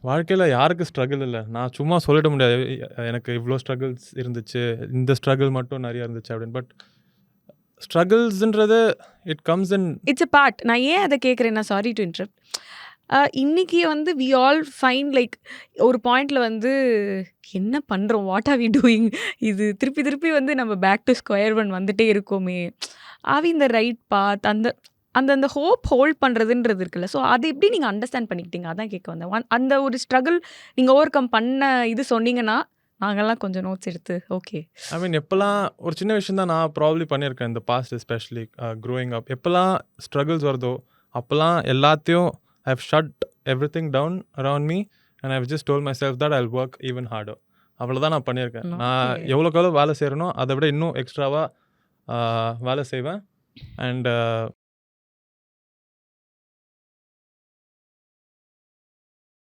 வாழ்க்கையில யாருக்கு ஸ்ட்ரகிள் இல்ல? நான் சும்மா சொல்லிட முடியாது. எனக்கு இவ்ளோ ஸ்ட்ரகிள்ஸ் இருந்துச்சு. இந்த ஸ்ட்ரகிள் மட்டும் நெறைய இருந்துச்சு அப்படின்னு. பட் ஸ்ட்ரகிள்ஸ்ன்றது it comes in it's a part. நான் ஏன் அத கேட்குறேன்னா, சாரி டு இன்டரப்ட். இன்னைக்கு வந்து வி ஆல் ஃபைண்ட் லைக் ஒரு பாயிண்ட்ல வந்து என்ன பண்றோம்? What are we doing? இது திருப்பி திருப்பி வந்து நம்ம பேக் டு ஸ்கொயர் ஒன் வந்துட்டே இருக்கோமே! Are we in the right path? அந்த அந்த அந்த ஹோப் ஹோல்ட் பண்றதுன்றது இருக்குல்ல. ஸோ அது எப்படி நீங்க அண்டர்ஸ்டாண்ட் பண்ணிக்கிட்டீங்க? அதான் கேட்க வந்தேன். அந்த ஒரு ஸ்ட்ரகிள் நீங்க ஓவர் கம் பண்ண இது சொன்னீங்கன்னா, நாங்கலாம் கொஞ்சம் நோட்ஸ் எடுத்து ஓகே. ஐ மீன் எப்பலாம் ஒரு சின்ன விஷயம் தான் நான் ப்ராபப்லி பண்ணியிருக்கேன். இந்த பாஸ்ட் எஸ்பெஷலி க்ரோயிங் அப். எப்பலாம் ஸ்ட்ரகிள்ஸ் வருதோ, அப்பலாம் எல்லாத்தையும் I have shut everything down around me and I have just told myself that I will work even harder. அவ்வளோதான் நான் பண்ணியிருக்கேன். நான் ஓகே. எவ்வளோக்கு எவ்வளோ வேலை செய்றேனோ, அதை விட இன்னும் எக்ஸ்ட்ராவா வேலை செய்வேன். அண்ட்